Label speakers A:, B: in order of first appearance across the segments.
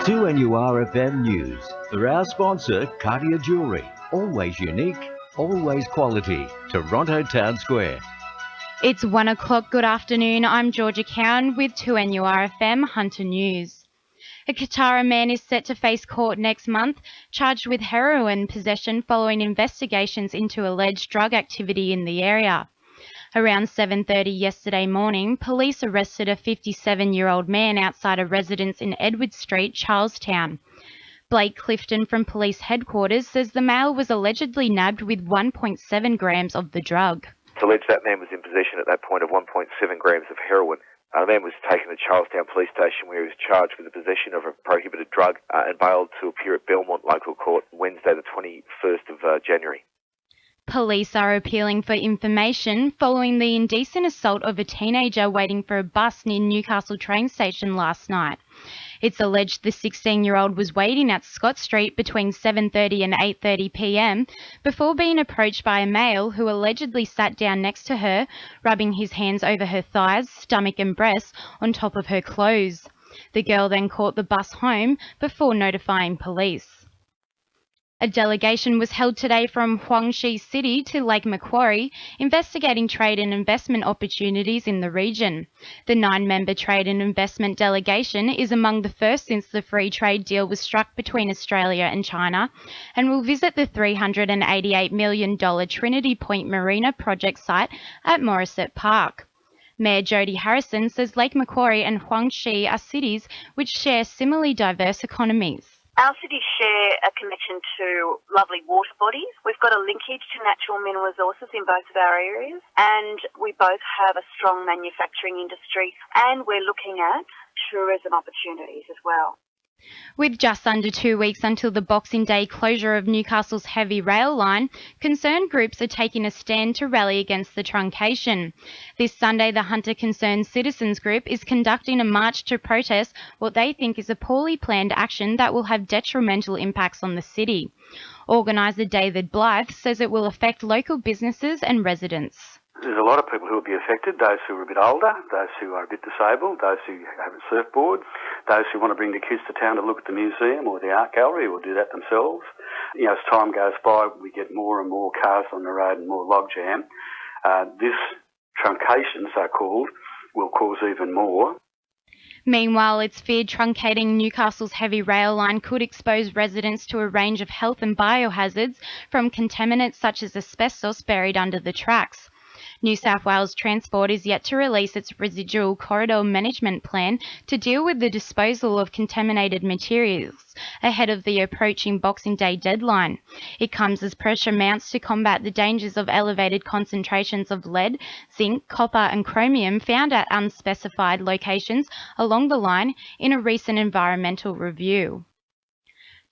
A: 2NURFM News for our sponsor, Cartier Jewellery. Always unique, always quality. Toronto Town Square.
B: It's 1 o'clock. Good afternoon. I'm Jorja Cowan with 2NURFM Hunter News. A Katara man is set to face court next month, charged with heroin possession following investigations into alleged drug activity in the area. Around 7:30 yesterday morning, police arrested a 57-year-old man outside a residence in Edward Street, Charlestown. Blake Clifton from police headquarters says the male was allegedly nabbed with 1.7 grams of the drug.
C: It's alleged that man was in possession at that point of 1.7 grams of heroin. The man was taken to Charlestown Police Station where he was charged with the possession of a prohibited drug and bailed to appear at Belmont Local Court Wednesday the 21st of January.
B: Police are appealing for information following the indecent assault of a teenager waiting for a bus near Newcastle train station last night. It's alleged the 16-year-old was waiting at Scott Street between 7:30 and 8:30 p.m. before being approached by a male who allegedly sat down next to her, rubbing his hands over her thighs, stomach and breasts on top of her clothes. The girl then caught the bus home before notifying police. A delegation was held today from Huangshi City to Lake Macquarie, investigating trade and investment opportunities in the region. The 9-member trade and investment delegation is among the first since the free trade deal was struck between Australia and China, and will visit the $388 million Trinity Point Marina project site at Morisset Park. Mayor Jody Harrison says Lake Macquarie and Huangshi are cities which share similarly diverse economies.
D: Our cities share a connection to lovely water bodies. We've got a linkage to natural mineral resources in both of our areas, and we both have a strong manufacturing industry, and we're looking at tourism opportunities as well.
B: With just under 2 weeks until the Boxing Day closure of Newcastle's heavy rail line, concerned groups are taking a stand to rally against the truncation. This Sunday, the Hunter Concerned Citizens Group is conducting a march to protest what they think is a poorly planned action that will have detrimental impacts on the city. Organiser David Blythe says it will affect local businesses and residents.
E: There's a lot of people who will be affected, those who are a bit older, those who are a bit disabled, those who have a surfboard, those who want to bring the kids to town to look at the museum or the art gallery or do that themselves. As time goes by, we get more and more cars on the road and more logjam. This truncation, so-called, will cause even more.
B: Meanwhile, it's feared truncating Newcastle's heavy rail line could expose residents to a range of health and biohazards from contaminants such as asbestos buried under the tracks. New South Wales Transport is yet to release its residual corridor management plan to deal with the disposal of contaminated materials ahead of the approaching Boxing Day deadline. It comes as pressure mounts to combat the dangers of elevated concentrations of lead, zinc, copper and chromium found at unspecified locations along the line in a recent environmental review.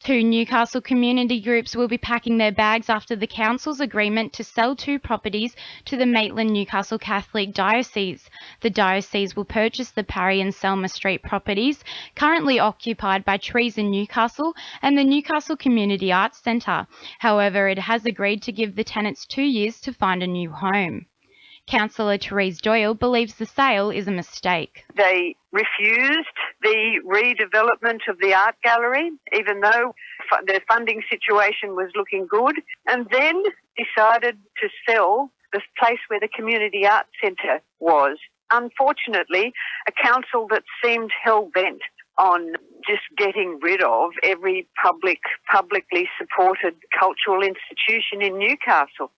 B: 2 Newcastle community groups will be packing their bags after the council's agreement to sell 2 properties to the Maitland-Newcastle Catholic Diocese. The diocese will purchase the Parry and Selma Street properties, currently occupied by Trees in Newcastle and the Newcastle Community Arts Centre. However, it has agreed to give the tenants 2 years to find a new home. Councillor Therese Doyle believes the sale is a mistake.
F: They refused the redevelopment of the art gallery, even though their funding situation was looking good, and then decided to sell the place where the Community Arts Centre was. Unfortunately, a council that seemed hell-bent on just getting rid of every publicly supported cultural institution in Newcastle.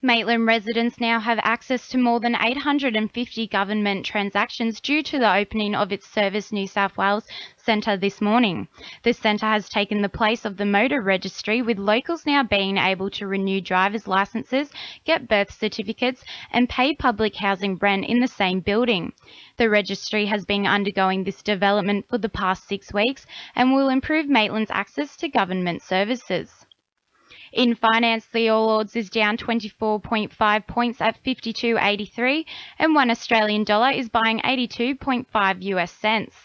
B: Maitland residents now have access to more than 850 government transactions due to the opening of its Service New South Wales Centre this morning. The centre has taken the place of the motor registry, with locals now being able to renew driver's licences, get birth certificates and pay public housing rent in the same building. The registry has been undergoing this development for the past 6 weeks and will improve Maitland's access to government services. In finance, the All Ords is down 24.5 points at 52.83, and $1 Australian dollar is buying 82.5 US cents.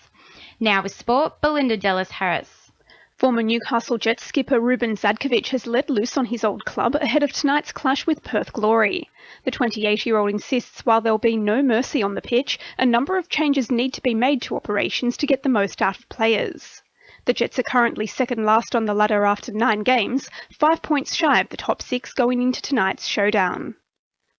B: Now with sport, Belinda Dellis-Harris.
G: Former Newcastle Jets skipper Ruben Zadkovich has let loose on his old club ahead of tonight's clash with Perth Glory. The 28-year-old insists while there'll be no mercy on the pitch, a number of changes need to be made to operations to get the most out of players. The Jets are currently second last on the ladder after 9 games, 5 points shy of the top 6 going into tonight's showdown.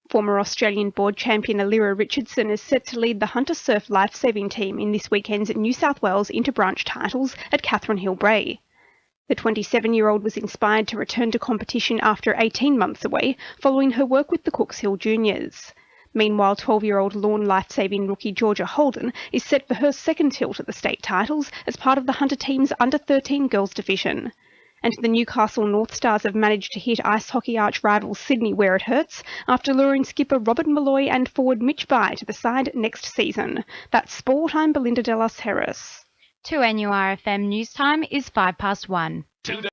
G: Former Australian board champion Alira Richardson is set to lead the Hunter Surf lifesaving team in this weekend's New South Wales Interbranch titles at Catherine Hill Bray. The 27-year-old was inspired to return to competition after 18 months away, following her work with the Cooks Hill Juniors. Meanwhile, 12-year-old lawn lifesaving rookie Jorja Cowan is set for her second tilt at the state titles as part of the Hunter team's under-13 girls division. And the Newcastle North Stars have managed to hit ice hockey arch rival Sydney where it hurts after luring skipper Robert Malloy and forward Mitch Bye to the side next season. That's sport. I'm Belinda de los Harris.
B: 2NURFM news time is 1:05.